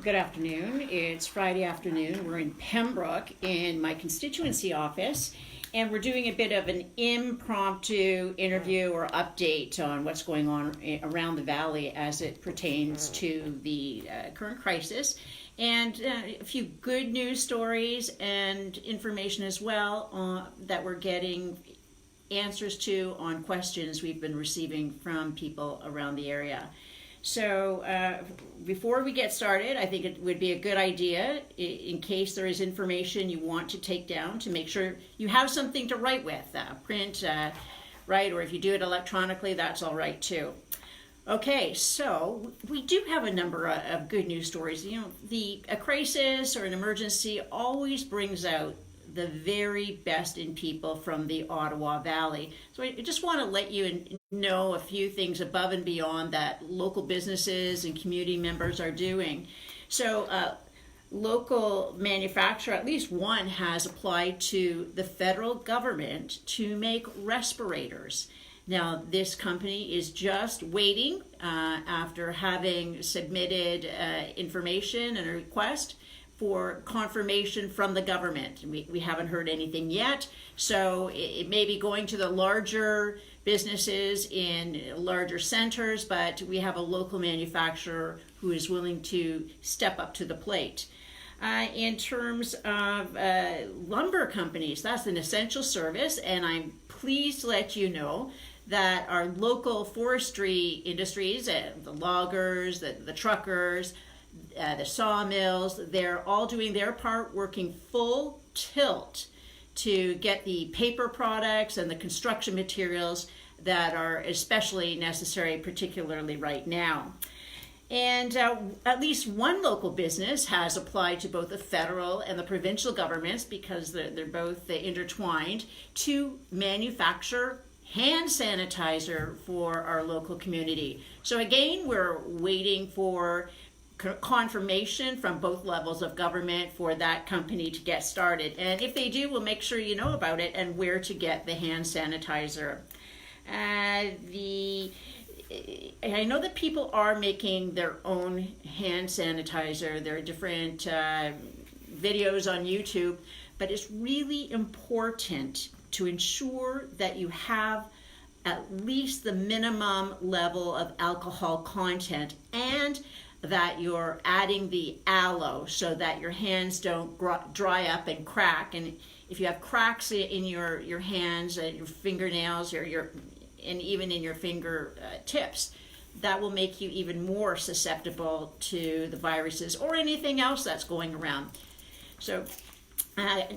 Good afternoon. It's Friday afternoon. We're in Pembroke in my constituency office, and we're doing a bit of an impromptu interview or update on what's going on around the valley as it pertains to the current crisis, and a few good news stories and information as well that we're getting answers to on questions we've been receiving from people around the area. So before we get started, I think it would be a good idea, in case there is information you want to take down, to make sure you have something to write with, print, right, or if you do it electronically, that's all right too. Okay, so we do have a number of good news stories. You know, a crisis or an emergency always brings out the very best in people from the Ottawa Valley. So I just want to let you know a few things above and beyond that local businesses and community members are doing. So local manufacturer, at least one, has applied to the federal government to make respirators. Now, this company is just waiting after having submitted information and a request for confirmation from the government. We haven't heard anything yet, so it may be going to the larger businesses in larger centers, but we have a local manufacturer who is willing to step up to the plate. In terms of lumber companies, that's an essential service, and I'm pleased to let you know that our local forestry industries, the loggers, the truckers, the sawmills, they're all doing their part, working full tilt to get the paper products and the construction materials that are especially necessary, particularly right now. And at least one local business has applied to both the federal and the provincial governments, because they're both intertwined, to manufacture hand sanitizer for our local community. So again, we're waiting for confirmation from both levels of government for that company to get started. And if they do, we'll make sure you know about it and where to get the hand sanitizer. I know that people are making their own hand sanitizer. There are different videos on YouTube, but it's really important to ensure that you have at least the minimum level of alcohol content, and that you're adding the aloe so that your hands don't dry up and crack. And if you have cracks in your hands and your fingernails and even in your finger tips, that will make you even more susceptible to the viruses or anything else that's going around. So a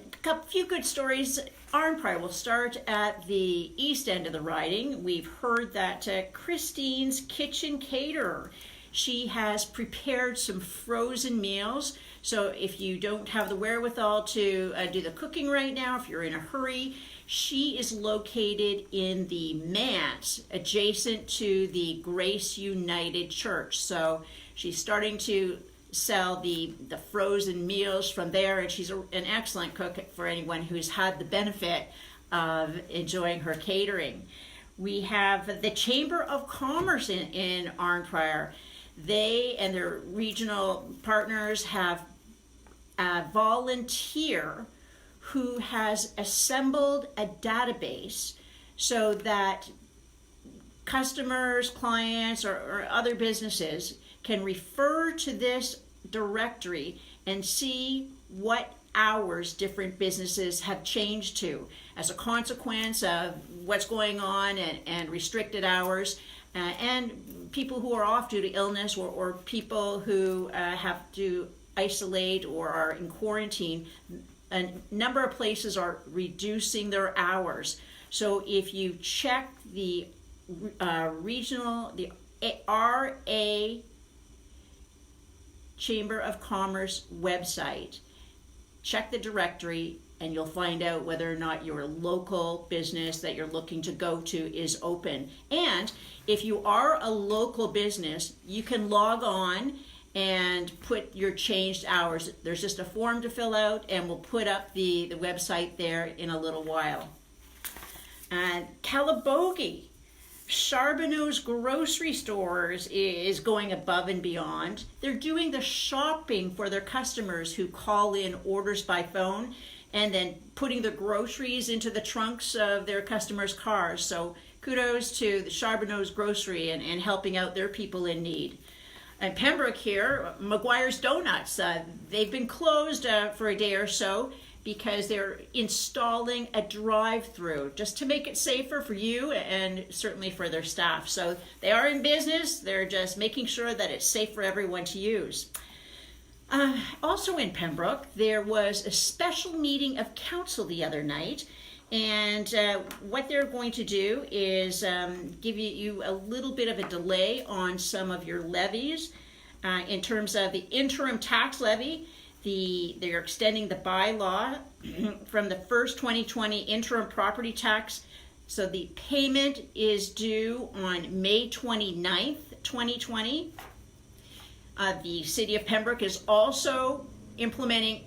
few good stories. Arnprior will start at the east end of the riding. We've heard that Christine's Kitchen Caterer, she has prepared some frozen meals. So if you don't have the wherewithal to do the cooking right now, if you're in a hurry, she is located in the manse adjacent to the Grace United Church. So she's starting to sell the frozen meals from there, and she's an excellent cook for anyone who's had the benefit of enjoying her catering. We have the Chamber of Commerce in Arnprior. They and their regional partners have a volunteer who has assembled a database so that customers, clients, or other businesses can refer to this directory and see what hours different businesses have changed to as a consequence of what's going on and restricted hours, and people who are off due to illness, or people who have to isolate or are in quarantine. A number of places are reducing their hours. So if you check the the RA Chamber of Commerce website, check the directory, and you'll find out whether or not your local business that you're looking to go to is open. And if you are a local business, you can log on and put your changed hours. There's just a form to fill out, and we'll put up the website there in a little while. Calabogie Charbonneau's grocery stores is going above and beyond. They're doing the shopping for their customers who call in orders by phone and then putting the groceries into the trunks of their customers' cars. So kudos to the Charbonneau's Grocery and helping out their people in need. And Pembroke here, McGuire's Donuts, they've been closed for a day or so because they're installing a drive-through just to make it safer for you and certainly for their staff. So they are in business, they're just making sure that it's safe for everyone to use. Also in Pembroke, there was a special meeting of council the other night, and what they're going to do is give you a little bit of a delay on some of your levies. In terms of the interim tax levy, they're extending the bylaw from the first 2020 interim property tax. So the payment is due on May 29th, 2020. The City of Pembroke is also implementing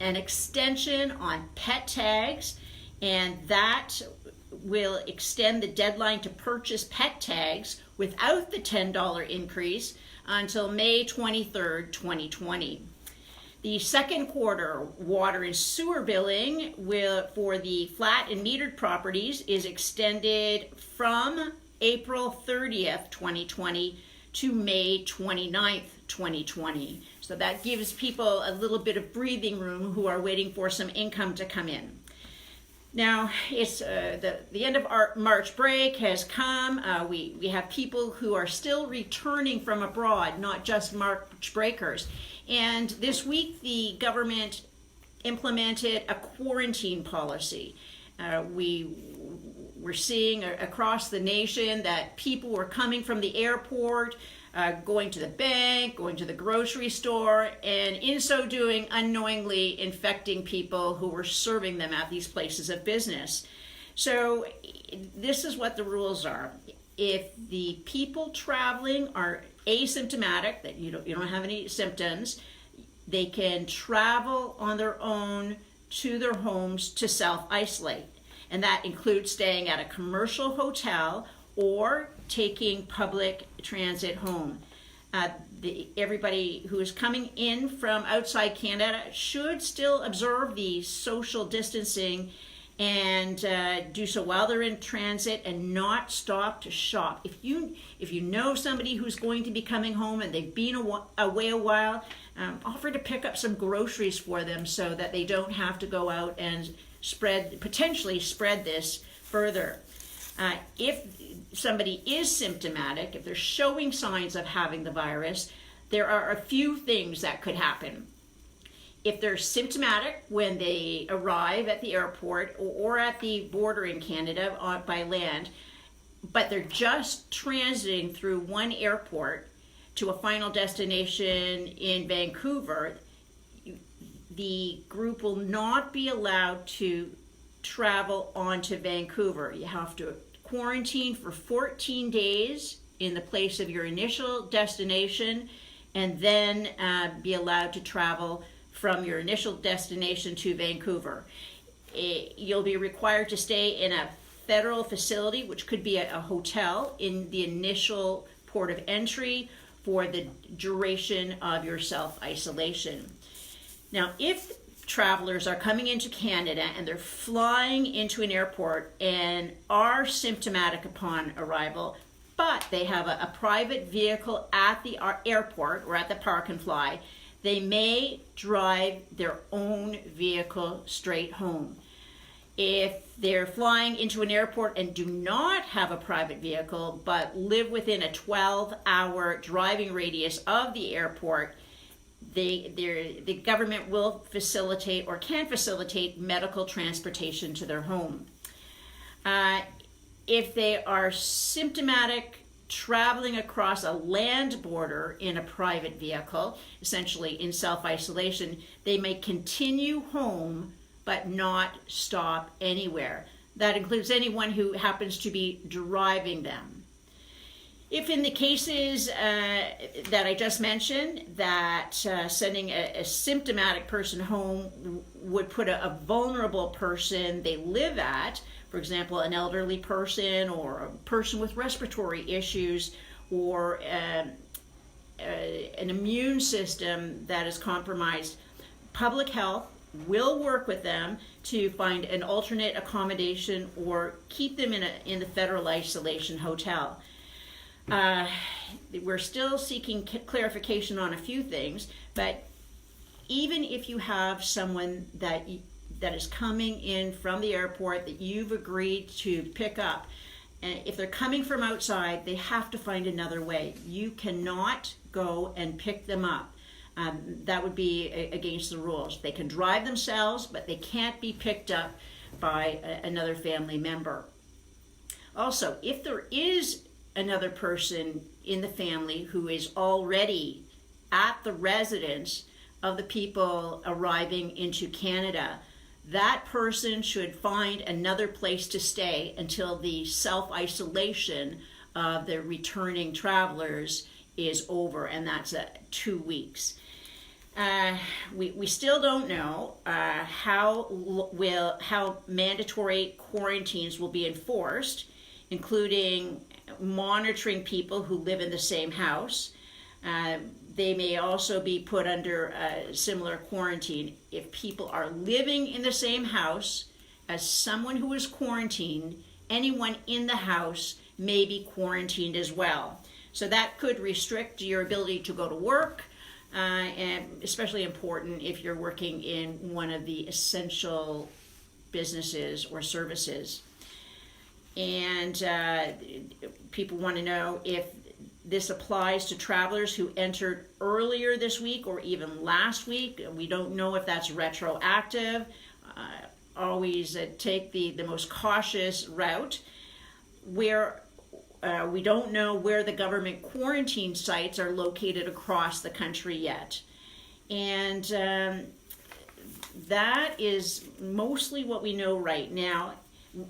an extension on pet tags, and that will extend the deadline to purchase pet tags without the $10 increase until May 23rd, 2020. The second quarter water and sewer billing for the flat and metered properties is extended from April 30th, 2020 to May 29th, 2020. So that gives people a little bit of breathing room who are waiting for some income to come in. Now, it's the end of our March break has come. We have people who are still returning from abroad, not just March breakers. And this week, the government implemented a quarantine policy. We're seeing across the nation that people were coming from the airport, going to the bank, going to the grocery store, and in so doing, unknowingly infecting people who were serving them at these places of business. So this is what the rules are. If the people traveling are asymptomatic, that you don't have any symptoms, they can travel on their own to their homes to self-isolate. And that includes staying at a commercial hotel or taking public transit home. Everybody who is coming in from outside Canada should still observe the social distancing and do so while they're in transit and not stop to shop. If you know somebody who's going to be coming home and they've been away a while, offer to pick up some groceries for them so that they don't have to go out and potentially spread this further. If somebody is symptomatic, if they're showing signs of having the virus, there are a few things that could happen. If they're symptomatic when they arrive at the airport or at the border in Canada by land, but they're just transiting through one airport to a final destination in Vancouver, the group will not be allowed to travel on to Vancouver. You have to quarantine for 14 days in the place of your initial destination and then be allowed to travel from your initial destination to Vancouver. You'll be required to stay in a federal facility, which could be a hotel, in the initial port of entry for the duration of your self-isolation. Now, if travelers are coming into Canada and they're flying into an airport and are symptomatic upon arrival, but they have a private vehicle at the airport or at the park and fly, they may drive their own vehicle straight home. If they're flying into an airport and do not have a private vehicle but live within a 12-hour driving radius of the airport, the government will facilitate or can facilitate medical transportation to their home. If they are symptomatic traveling across a land border in a private vehicle, essentially in self-isolation, they may continue home but not stop anywhere. That includes anyone who happens to be driving them. If in the cases that I just mentioned, that sending a symptomatic person home would put a vulnerable person they live at, for example, an elderly person or a person with respiratory issues or an immune system that is compromised, public health will work with them to find an alternate accommodation or keep them in the federal isolation hotel. We're still seeking clarification on a few things, but even if you have someone that is coming in from the airport that you've agreed to pick up, and if they're coming from outside, they have to find another way. You cannot go and pick them up. That would be against the rules. They can drive themselves, but they can't be picked up by another family member. Also, if there is another person in the family who is already at the residence of the people arriving into Canada, that person should find another place to stay until the self-isolation of the returning travelers is over, and that's 2 weeks. We still don't know how mandatory quarantines will be enforced, including monitoring people who live in the same house. They may also be put under similar quarantine. If people are living in the same house as someone who is quarantined, anyone in the house may be quarantined as well. So that could restrict your ability to go to work, and especially important if you're working in one of the essential businesses or services. And people want to know if this applies to travelers who entered earlier this week or even last week. We don't know if that's retroactive. Always take the most cautious route. Where we don't know where the government quarantine sites are located across the country yet. And that is mostly what we know right now.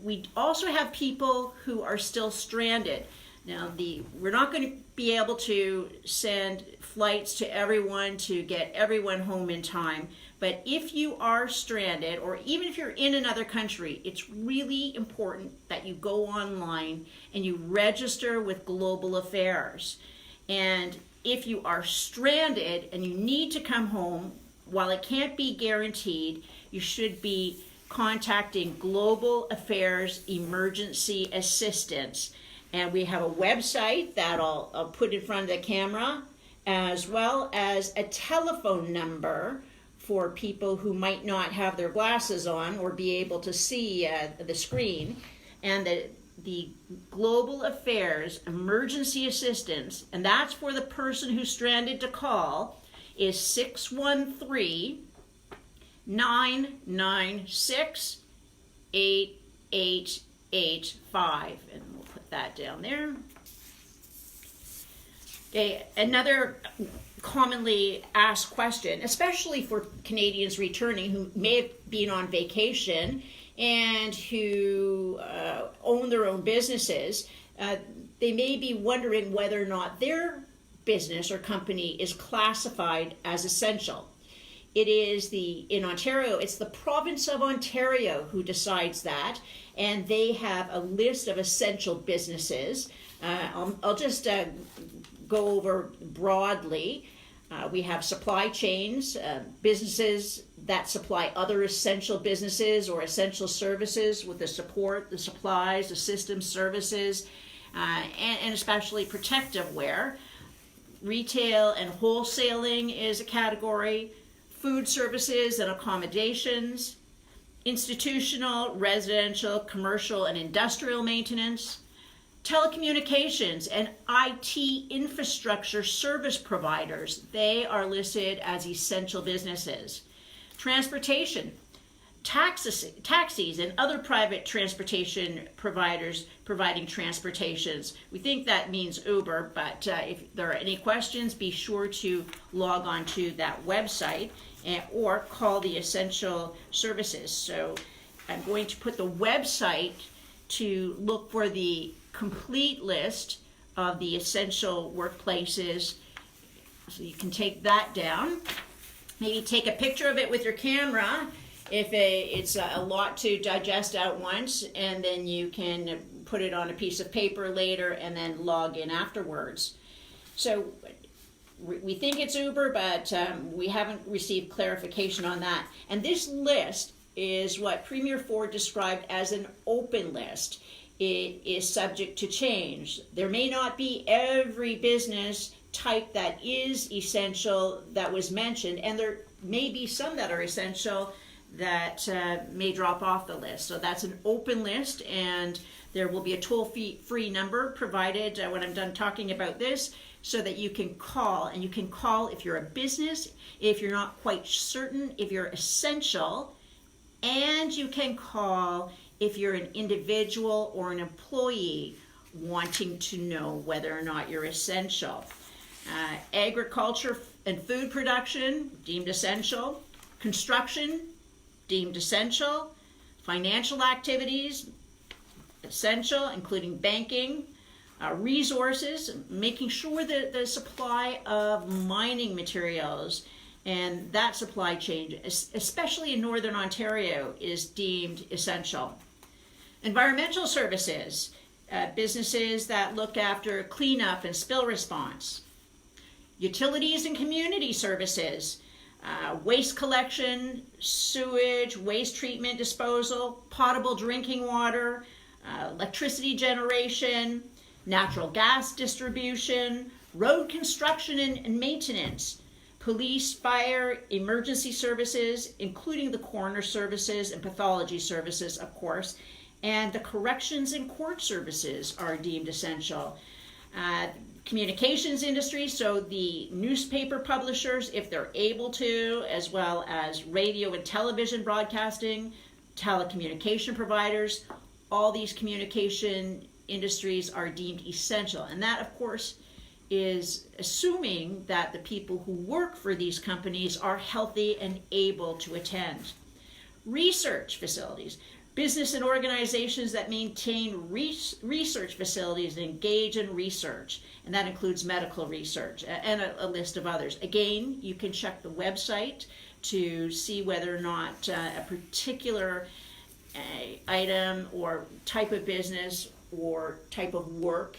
We also have people who are still stranded. Now, we're not going to be able to send flights to everyone to get everyone home in time. But if you are stranded, or even if you're in another country, it's really important that you go online and you register with Global Affairs. And if you are stranded and you need to come home, while it can't be guaranteed, you should be contacting Global Affairs Emergency Assistance. And we have a website that I'll put in front of the camera, as well as a telephone number for people who might not have their glasses on or be able to see the screen. And the Global Affairs Emergency Assistance, and that's for the person who's stranded to call, is 613-996-8885. And we'll put that down there. Okay, another commonly asked question, especially for Canadians returning who may have been on vacation and who own their own businesses, they may be wondering whether or not their business or company is classified as essential. It is in Ontario, it's the province of Ontario who decides that, and they have a list of essential businesses. I'll just go over broadly. We have supply chains, businesses that supply other essential businesses or essential services with the support, the supplies, the systems, services, and especially protective wear. Retail and wholesaling is a category. Food services and accommodations. Institutional, residential, commercial, and industrial maintenance. Telecommunications and IT infrastructure service providers, they are listed as essential businesses. Transportation, taxis and other private transportation providers providing transportations. We think that means Uber, but if there are any questions, be sure to log on to that website or call the essential services. So I'm going to put the website to look for the complete list of the essential workplaces. So you can take that down. Maybe take a picture of it with your camera if it's a lot to digest at once, and then you can put it on a piece of paper later and then log in afterwards. So we think it's Uber, but we haven't received clarification on that. And this list is what Premier Ford described as an open list. It is subject to change. There may not be every business type that is essential that was mentioned, and there may be some that are essential that may drop off the list. So that's an open list, and there will be a toll-free number provided when I'm done talking about this, so that you can call, and you can call if you're a business, if you're not quite certain, if you're essential, and you can call if you're an individual or an employee wanting to know whether or not you're essential. Agriculture and food production, deemed essential. Construction, deemed essential. Financial activities, essential, including banking. Resources, making sure that the supply of mining materials and that supply chain, especially in Northern Ontario, is deemed essential. Environmental services, businesses that look after cleanup and spill response. Utilities and community services, waste collection, sewage, waste treatment disposal, potable drinking water, electricity generation, natural gas distribution, road construction and maintenance, police, fire, emergency services, including the coroner services and pathology services, of course, and the corrections and court services are deemed essential. Communications industry, so the newspaper publishers, if they're able to, as well as radio and television broadcasting, telecommunication providers, all these communication industries are deemed essential. And that, of course, is assuming that the people who work for these companies are healthy and able to attend. Research facilities, business and organizations that maintain research facilities and engage in research, and that includes medical research and a list of others. Again, you can check the website to see whether or not a particular item or type of business or type of work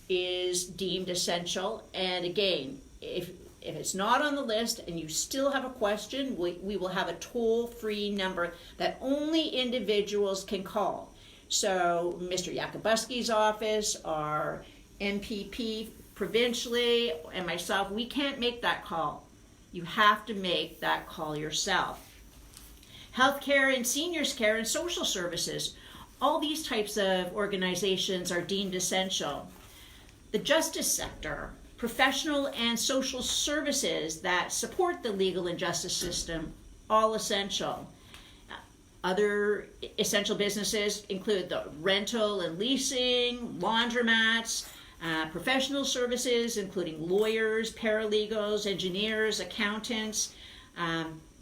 is deemed essential. And again, if it's not on the list and you still have a question, we will have a toll-free number that only individuals can call. So Mr. Yakubuski's office, our MPP provincially, and myself, we can't make that call. You have to make that call yourself. Healthcare and seniors care and social services, all these types of organizations are deemed essential. The justice sector, professional and social services that support the legal and justice system, all essential. Other essential businesses include the rental and leasing, laundromats, professional services including lawyers, paralegals, engineers, accountants,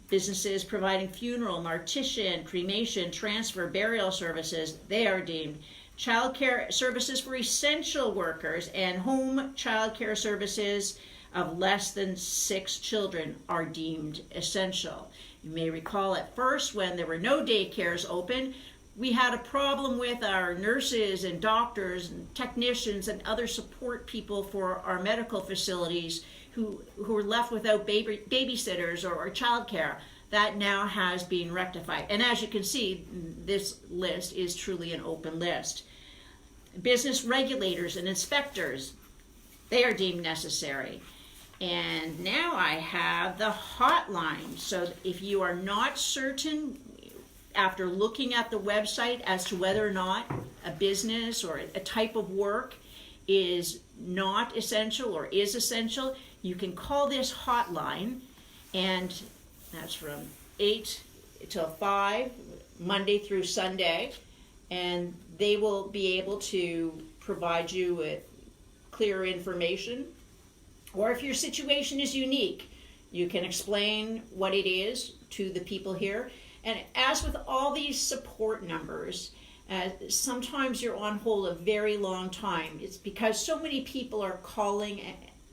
businesses providing funeral, mortician, cremation, transfer, burial services, they are deemed. Child care services for essential workers and home child care services of less than 6 children are deemed essential. You may recall at first when there were no daycares open, we had a problem with our nurses and doctors and technicians and other support people for our medical facilities who were left without babysitters or childcare. That now has been rectified. And as you can see, this list is truly an open list. Business regulators and inspectors, they are deemed necessary. And now I have the hotline. So if you are not certain after looking at the website as to whether or not a business or a type of work is not essential or is essential, you can call this hotline, and that's from 8 till 5, Monday through Sunday, and they will be able to provide you with clear information. Or if your situation is unique, you can explain what it is to the people here. And as with all these support numbers, Sometimes you're on hold a very long time. It's because so many people are calling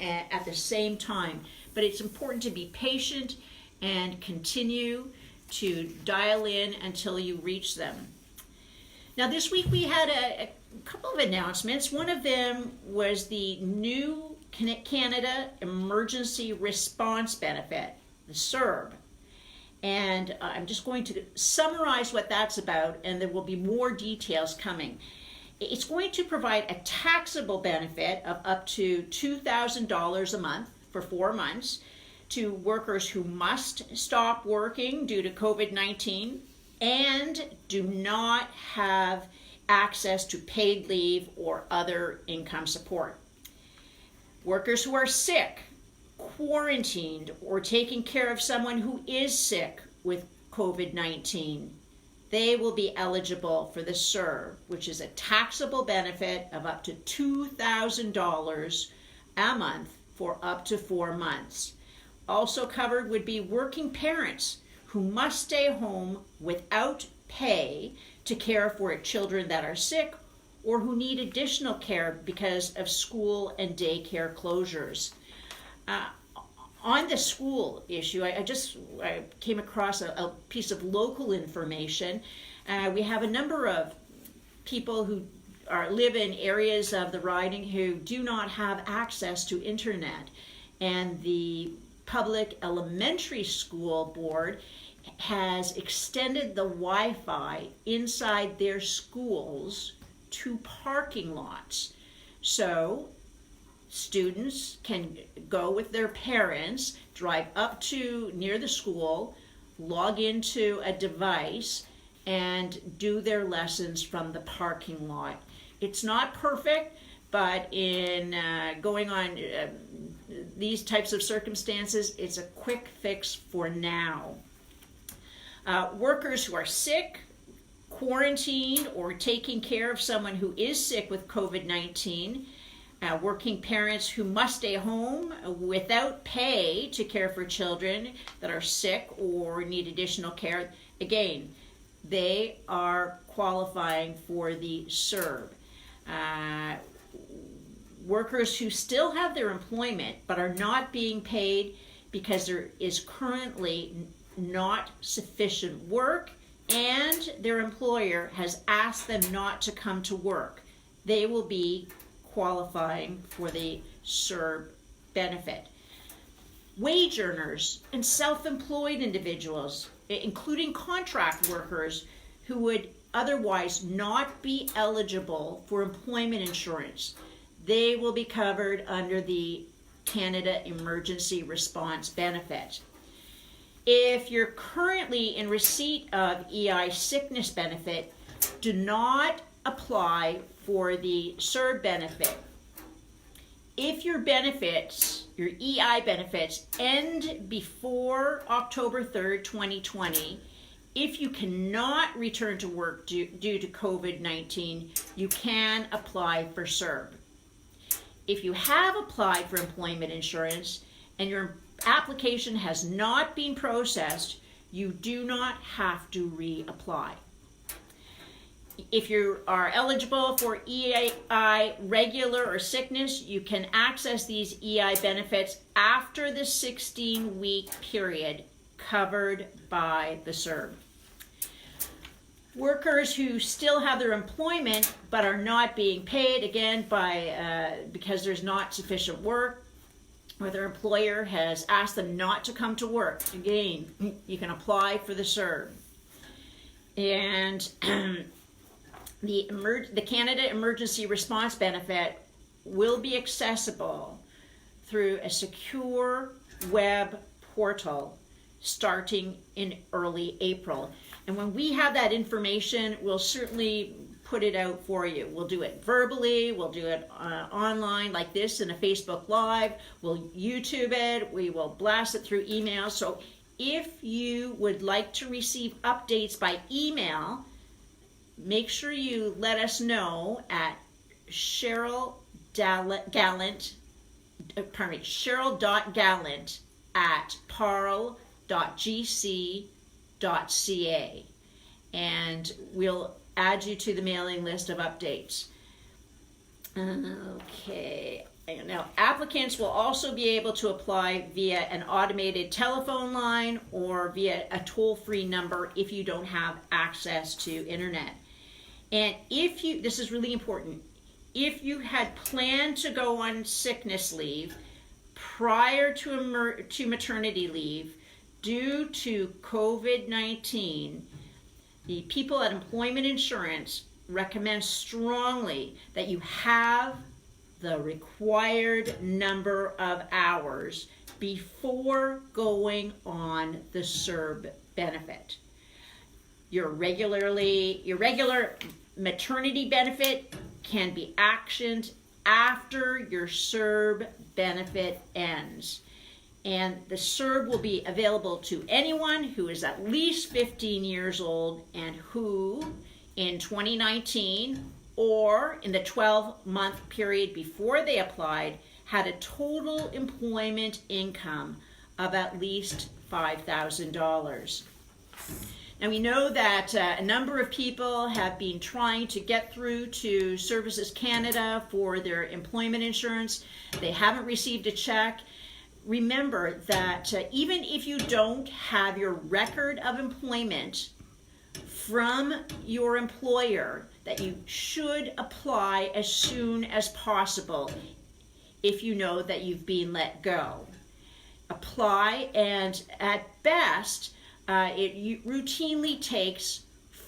at the same time. But it's important to be patient and continue to dial in until you reach them. Now this week we had a couple of announcements. One of them was the new Canada Emergency Response Benefit, the CERB. And I'm just going to summarize what that's about, and there will be more details coming. It's going to provide a taxable benefit of up to $2,000 a month for 4 months to workers who must stop working due to COVID-19 and do not have access to paid leave or other income support. Workers who are sick, quarantined, or taking care of someone who is sick with COVID-19, they will be eligible for the CERB, which is a taxable benefit of up to $2,000 a month for up to 4 months. Also covered would be working parents who must stay home without pay to care for children that are sick or who need additional care because of school and daycare closures. On the school issue, I came across a piece of local information. We have a number of people who live in areas of the riding who do not have access to internet, and the Public Elementary School Board has extended the Wi-Fi inside their schools to parking lots. So students can go with their parents, drive up to near the school, log into a device, and do their lessons from the parking lot. It's not perfect, but in going on these types of circumstances, it's a quick fix for now. Workers who are sick, quarantined, or taking care of someone who is sick with COVID-19, working parents who must stay home without pay to care for children that are sick or need additional care, again, they are qualifying for the CERB. Workers who still have their employment but are not being paid because there is currently not sufficient work and their employer has asked them not to come to work, they will be qualifying for the CERB benefit. Wage earners and self-employed individuals, including contract workers who would otherwise not be eligible for employment insurance, they will be covered under the Canada Emergency Response Benefit. If you're currently in receipt of EI sickness benefit, do not apply for the CERB benefit. If your benefits, your EI benefits, end before October 3rd, 2020, if you cannot return to work due to COVID-19, you can apply for CERB. If you have applied for employment insurance and your application has not been processed, you do not have to reapply. If you are eligible for EI regular or sickness, you can access these EI benefits after the 16-week period covered by the CERB. Workers who still have their employment but are not being paid, again, because there's not sufficient work, or their employer has asked them not to come to work, again, you can apply for the CERB. And the Canada Emergency Response Benefit will be accessible through a secure web portal starting in early April. And when we have that information, we'll certainly put it out for you. We'll do it verbally, we'll do it online like this in a Facebook Live, we'll YouTube it, we will blast it through email. So if you would like to receive updates by email, make sure you let us know at Cheryl.Gallant@parle.gc.ca, and we'll add you to the mailing list of updates. Okay. Now, applicants will also be able to apply via an automated telephone line or via a toll-free number if you don't have access to internet. And this is really important, if you had planned to go on sickness leave prior to maternity leave due to COVID-19, the people at Employment Insurance recommend strongly that you have the required number of hours before going on the CERB benefit. Your regular maternity benefit can be actioned after your CERB benefit ends. And the CERB will be available to anyone who is at least 15 years old and who, in 2019 or in the 12-month period before they applied, had a total employment income of at least $5,000. Now, we know that a number of people have been trying to get through to Services Canada for their employment insurance. They haven't received a check. Remember that even if you don't have your record of employment from your employer, that you should apply as soon as possible if you know that you've been let go. Apply, and at best, it routinely takes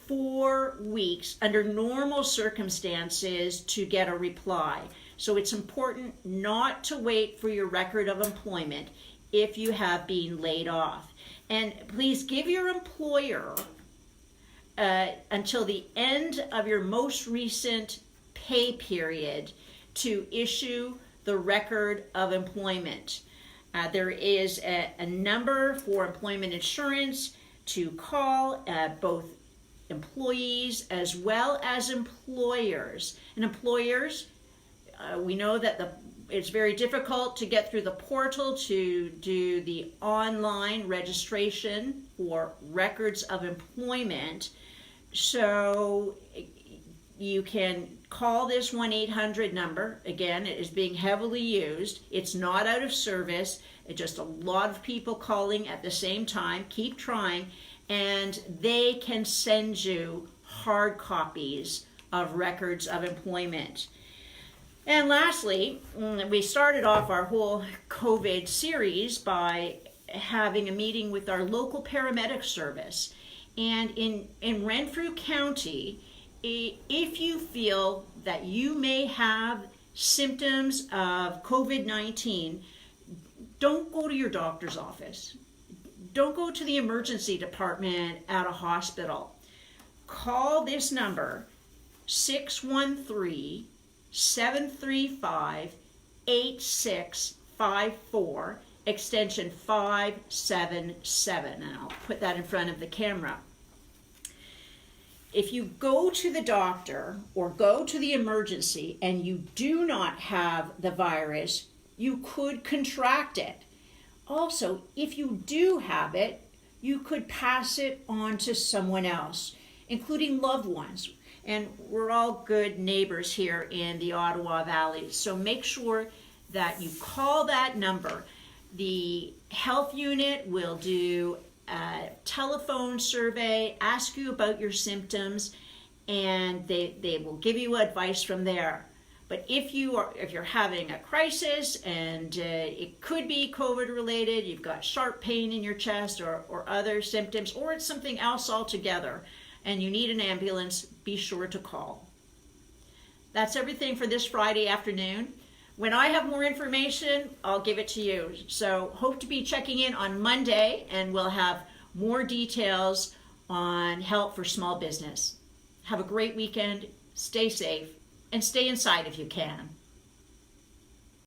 4 weeks under normal circumstances to get a reply. So it's important not to wait for your record of employment if you have been laid off. And please give your employer until the end of your most recent pay period to issue the record of employment. There is a number for employment insurance to call both employees as well as employers. And employers, we know that it's very difficult to get through the portal to do the online registration for records of employment. So you can call this 1-800 number. Again, it is being heavily used. It's not out of service. It's just a lot of people calling at the same time. Keep trying, and they can send you hard copies of records of employment. And lastly, we started off our whole COVID series by having a meeting with our local paramedic service. And in Renfrew County, if you feel that you may have symptoms of COVID-19, don't go to your doctor's office. Don't go to the emergency department at a hospital. Call this number, 613-735-8654, extension 577, and I'll put that in front of the camera. If you go to the doctor or go to the emergency and you do not have the virus, you could contract it. Also, if you do have it, you could pass it on to someone else, including loved ones. And we're all good neighbors here in the Ottawa Valley, so make sure that you call that number. The health unit will do a telephone survey, ask you about your symptoms, and they will give you advice from there. But if you're having a crisis and it could be COVID related, you've got sharp pain in your chest or other symptoms, or it's something else altogether, and you need an ambulance, be sure to call. That's everything for this Friday afternoon. When I have more information, I'll give it to you. So hope to be checking in on Monday, and we'll have more details on help for small business. Have a great weekend, stay safe, and stay inside if you can.